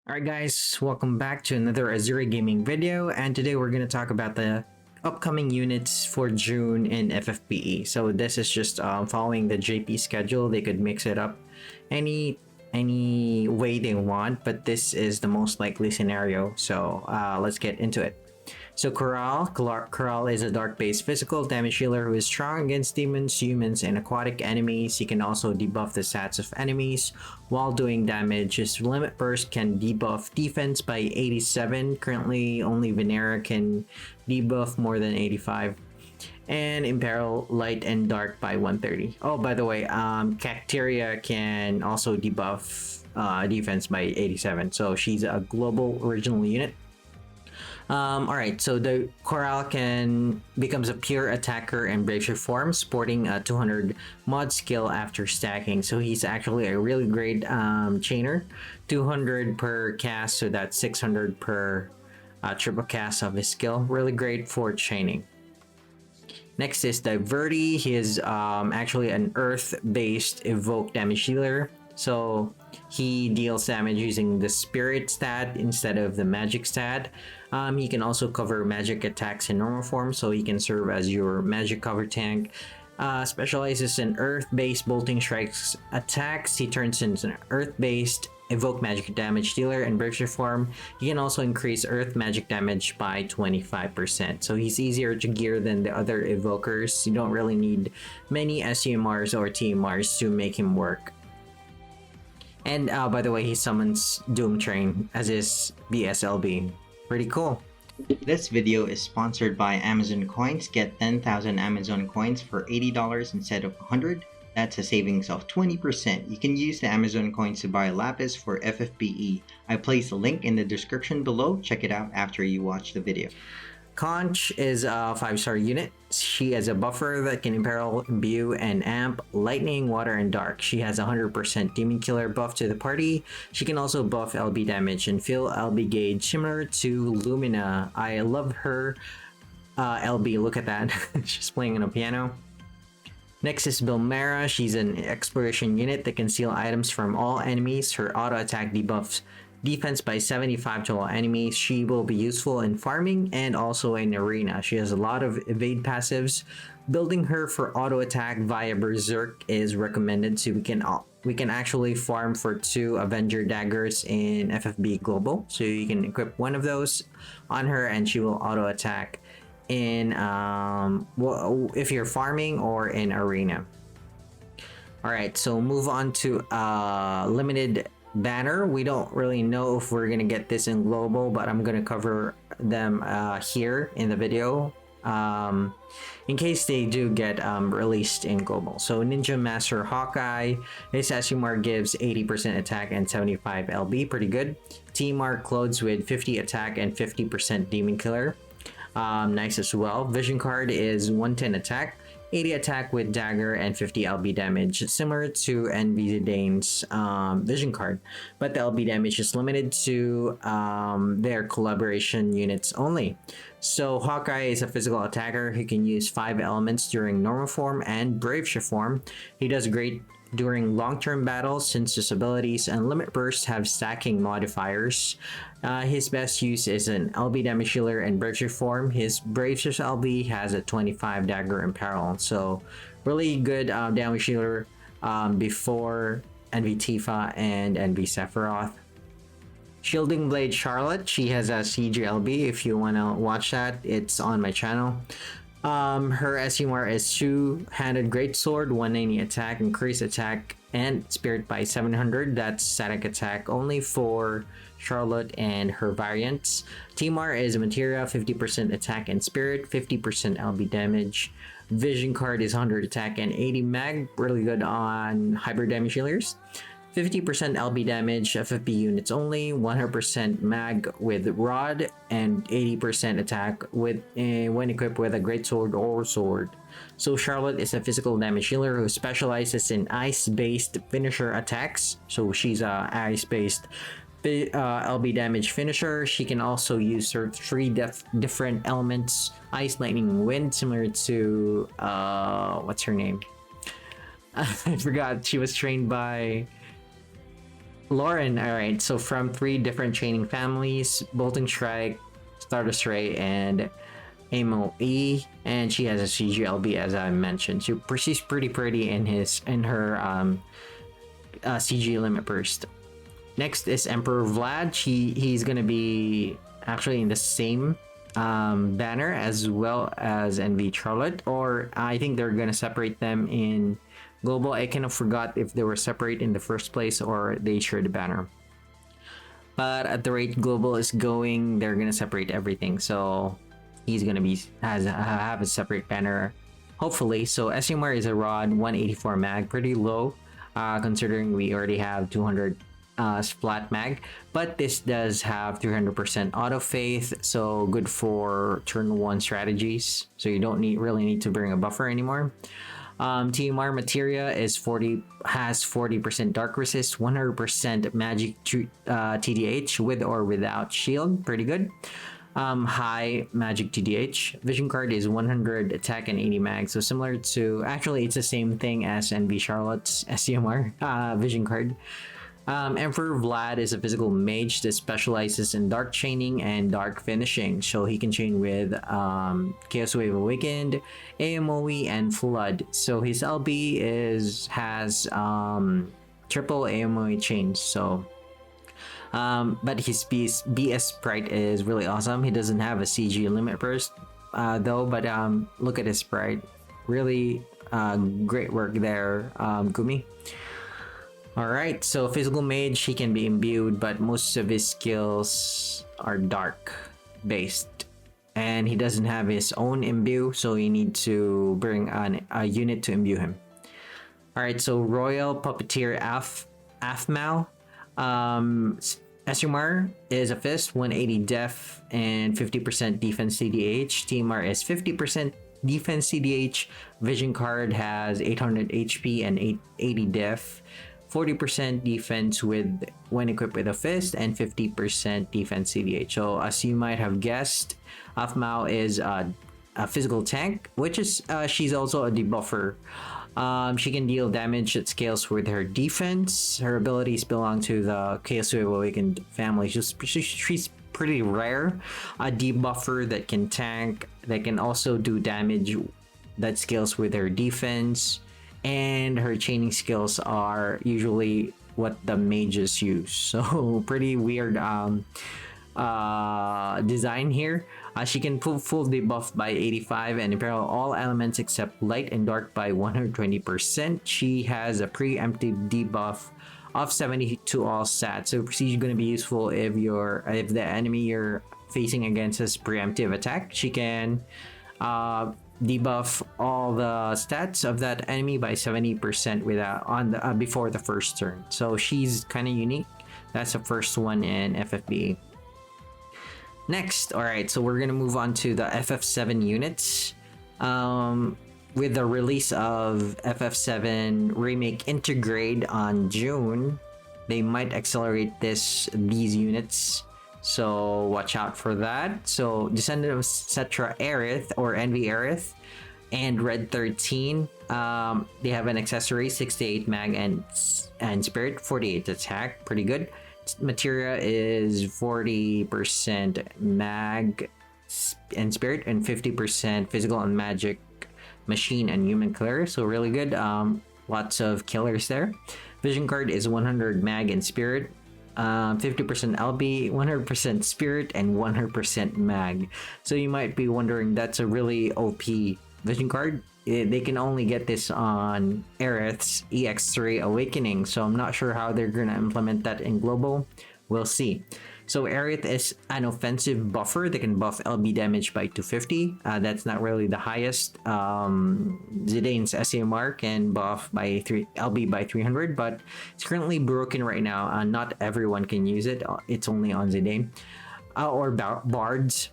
Alright guys, welcome back to another Azure gaming video, and today we're going to talk about the upcoming units for June in FFBE. So this is just following the JP schedule. They could mix it up any way they want, but this is the most likely scenario. So let's get into it. So Chorale is a dark-based physical damage healer who is strong against demons, humans, and aquatic enemies. He can also debuff the stats of enemies while doing damage. His limit burst can debuff defense by 87. Currently, only Venera can debuff more than 85. And Imperil light and dark by 130. Oh, by the way, Cacteria can also debuff defense by 87. So she's a global original unit. Alright, so the Chorale becomes a pure attacker in Brazier form, sporting a 200 mod skill after stacking. So he's actually a really great chainer. 200 per cast, so that's 600 per triple cast of his skill. Really great for chaining. Next is Diverti. He is actually an earth-based evoke damage healer. So he deals damage using the spirit stat instead of the magic stat. He can also cover magic attacks in normal form, so he can serve as your magic cover tank. Specializes in earth-based bolting strikes attacks. He turns into an earth-based evoke magic damage dealer in Berkshire form. He can also increase earth magic damage by 25%. So he's easier to gear than the other evokers. You don't really need many SUMRs or TMRs to make him work. And by the way, he summons Doom Train as his BSLB. Pretty cool. This video is sponsored by Amazon Coins. Get 10,000 Amazon Coins for $80 instead of $100. That's a savings of 20%. You can use the Amazon Coins to buy Lapis for FFBE. I placed a link in the description below. Check it out after you watch the video. Conche is a 5-star unit. She has a buffer that can imperil, imbue, and amp lightning, water, and dark. She has 100% demon killer buff to the party. She can also buff LB damage and fill LB gauge similar to Lumina. I love her LB. Look at that. She's playing on a piano. Next is Belmera. She's an exploration unit that can steal items from all enemies. Her auto attack debuffs defense by 75 to all enemies. She will be useful in farming and also in arena. She has a lot of evade passives. Building her for auto attack via Berserk is recommended, so we can actually farm for 2 Avenger daggers in FFB Global. So you can equip one of those on her and she will auto attack in if you're farming or in arena. Alright, so move on to limited banner. We don't really know if we're gonna get this in global, but I'm gonna cover them here in the video in case they do get released in global. So Ninja Master Hawkeye, his SUMR gives 80% attack and 75 LB, pretty good. TMR clothes with 50 attack and 50% demon killer, nice as well. Vision card is 110 attack, 80 attack with dagger, and 50 LB damage, similar to NV Dane's vision card, but the LB damage is limited to their collaboration units only. So Hawkeye is a physical attacker who can use 5 elements during normal form and brave shift form. He does great during long-term battles since his abilities and limit burst have stacking modifiers. His best use is an LB damage healer in Brave Shift form. His Brave Shift LB has a 25 dagger imperil, so really good damage healer before NV Tifa and NV Sephiroth. Shielding Blade Charlotte, she has a CG LB. If you want to watch that, it's on my channel. Her SUMR is 2-handed greatsword, 190 attack, increased attack and spirit by 700. That's static attack only for Charlotte and her variants. TMR is materia, 50% attack and spirit, 50% LB damage. Vision card is 100 attack and 80 mag, really good on hybrid damage healers. 50% LB damage, FFB units only, 100% mag with rod, and 80% attack with when equipped with a greatsword or sword. So Charlotte is a physical damage healer who specializes in ice-based finisher attacks. So she's a ice-based LB damage finisher. She can also use her 3 different elements: ice, lightning, wind, similar to what's her name? I forgot. She was trained by Lauren, alright, so from 3 different chaining families, Bolting Strike, Stardust Ray, and AMOE, and she has a CGLB as I mentioned. She's pretty pretty in her CG limit burst. Next is Emperor Vlad. He's gonna be actually in the same banner as well as NV Charlotte, or I think they're gonna separate them in global. I kind of forgot if they were separate in the first place or they shared the banner. But at the rate global is going, they're gonna separate everything. So he's gonna have a separate banner, hopefully. So SMR is a rod, 184 mag, pretty low, considering we already have 200 flat mag. But this does have 300% auto faith, so good for turn 1 strategies. So you don't really need to bring a buffer anymore. TMR materia has 40% dark resist, 100% magic TDH with or without shield, pretty good. High magic TDH. Vision card is 100 attack and 80 mag, so similar to, actually it's the same thing as NV Charlotte's SCMR vision card. Emperor Vlad is a physical mage that specializes in dark chaining and dark finishing, so he can chain with Chaos Wave Awakened, AMOE, and Flood. So his LB has triple AMOE chains. So, but his BS sprite is really awesome. He doesn't have a CG limit burst though, but look at his sprite. Really great work there, Gumi. Alright, so physical mage, he can be imbued, but most of his skills are dark based. And he doesn't have his own imbue, so you need to bring a unit to imbue him. Alright, so Royal Puppeteer Aphmau. SMR is a fist, 180 def, and 50% defense CDH. TMR is 50% defense CDH. Vision card has 800 HP and 80 def. 40% defense when equipped with a fist, and 50% defense CDH. So as you might have guessed, Aphmau is a physical tank, which is she's also a debuffer. She can deal damage that scales with her defense. Her abilities belong to the Chaos Wave Awakened family. She's pretty rare. A debuffer that can tank, that can also do damage that scales with her defense. And her chaining skills are usually what the mages use. So pretty weird design here. She can pull full debuff by 85 and imperil all elements except light and dark by 120%. She has a preemptive debuff of 70 to all stats. So she's going to be useful if the enemy you're facing against has preemptive attack. She can debuff all the stats of that enemy by 70% before the first turn. So she's kind of unique. That's the first one in FFB. Next, alright, so we're gonna move on to the FF7 units. With the release of FF7 Remake Intergrade on June, they might accelerate these units. So watch out for that. So Descendant of Cetra Aerith, or NV Aerith, and Red 13. They have an accessory, 68 mag and spirit, 48 attack, pretty good. Materia is 40% mag and spirit, and 50% physical and magic, machine, and human killer. So really good. Lots of killers there. Vision card is 100 mag and spirit. 50% LB, 100% spirit, and 100% mag. So you might be wondering, that's a really OP vision card. They can only get this on Aerith's EX3 Awakening, so I'm not sure how they're gonna implement that in global. We'll see. So Aerith is an offensive buffer that can buff LB damage by 250. That's not really the highest. Zidane's SAMR can buff by LB by 300, but it's currently broken right now. Not everyone can use it. It's only on Zidane or Bards.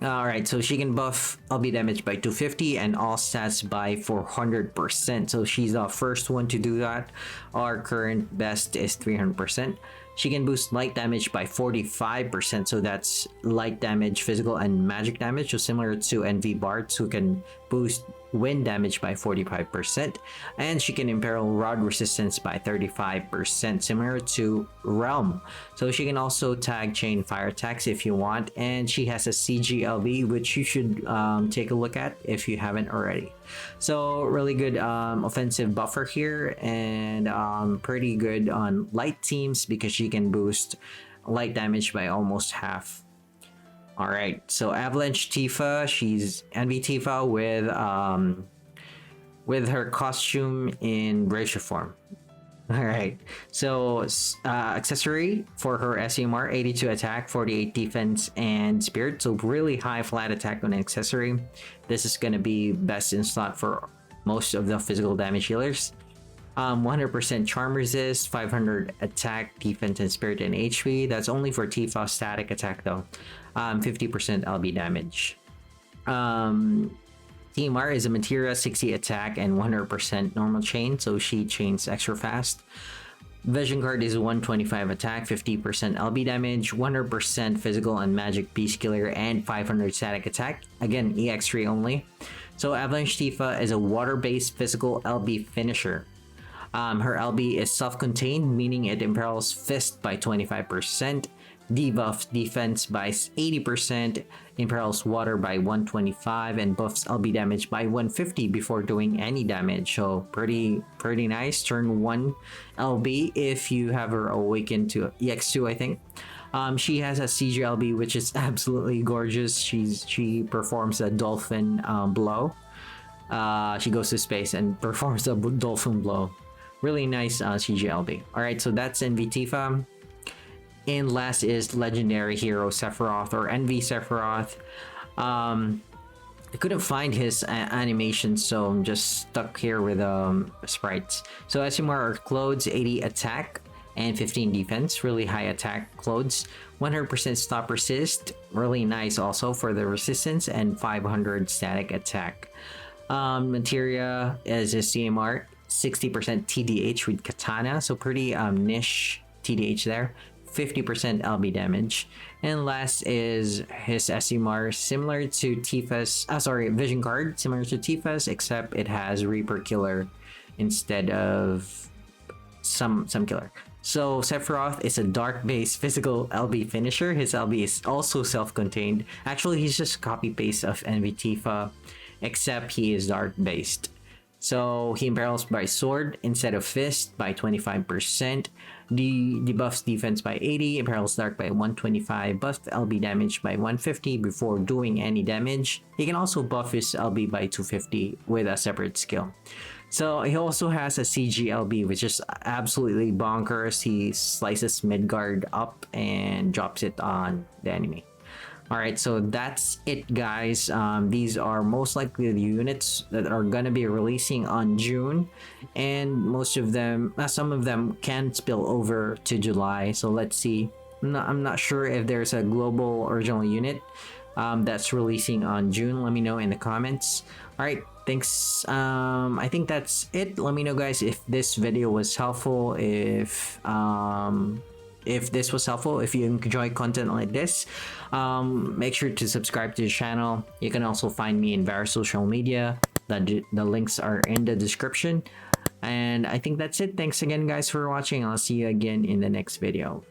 Alright, so she can buff LB damage by 250 and all stats by 400%. So she's the first one to do that. Our current best is 300%. She can boost light damage by 45%, so that's light damage, physical, and magic damage. So similar to NV Bards, who can boost wind damage by 45%, and she can imperil rod resistance by 35%, similar to Realm. So she can also tag chain fire attacks if you want, and she has a CGLB, which you should take a look at if you haven't already. So really good offensive buffer here, and pretty good on light teams because she can boost light damage by almost half. Alright, so Avalanche Tifa, she's NV Tifa with her costume in Brazier form. Alright, so accessory for her SMR, 82 attack, 48 defense, and spirit. So really high flat attack on accessory. This is going to be best in slot for most of the physical damage healers. 100% charm resist, 500 attack, defense, and spirit and HP. That's only for Tifa static attack though. 50% LB damage. TMR is a materia, 60 attack and 100% normal chain, so she chains extra fast. Vision card is 125 attack, 50% LB damage, 100% physical and magic beast killer, and 500 static attack. Again, EX3 only. So Avalanche Tifa is a water-based physical LB finisher. Her LB is self-contained, meaning it imperils Fist by 25%, debuffs defense by 80%, imperils water by 125, and buffs LB damage by 150 before doing any damage. So pretty nice. Turn 1 LB if you have her awakened to EX2, I think. She has a CGLB, which is absolutely gorgeous. She performs a dolphin blow. She goes to space and performs a dolphin blow. Really nice CGLB. Alright, so that's NV Tifa. And last is legendary hero Sephiroth, or NV Sephiroth. I couldn't find his animation, so I'm just stuck here with sprites. So SMR are clothes, 80 attack and 15 defense. Really high attack clothes. 100% stop resist. Really nice also for the resistance, and 500 static attack. Materia is a CMR. 60% TDH with katana, so pretty niche TDH there. 50% LB damage. And last is his SMR, similar to Tifa's, vision card, similar to Tifa's, except it has Reaper Killer instead of some killer. So Sephiroth is a dark-based physical LB finisher. His LB is also self-contained. Actually, he's just copy-paste of NV Tifa, except he is dark-based. So he imperils by sword instead of fist by 25%, debuffs defense by 80, imperils dark by 125, buffs LB damage by 150 before doing any damage. He can also buff his LB by 250 with a separate skill. So he also has a CGLB, which is absolutely bonkers. He slices Midgard up and drops it on the enemy. Alright, so that's it, guys. These are most likely the units that are gonna be releasing on June, and most of them, some of them can spill over to July. So let's see. I'm not sure if there's a global original unit that's releasing on June. Let me know in the comments. Alright, thanks. I think that's it. Let me know, guys, if this video was helpful, if this was helpful, if you enjoy content like this. Make sure to subscribe to the channel. You can also find me in various social media. The links are in the description. And I think that's it. Thanks again, guys, for watching. I'll see you again in the next video.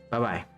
Bye bye.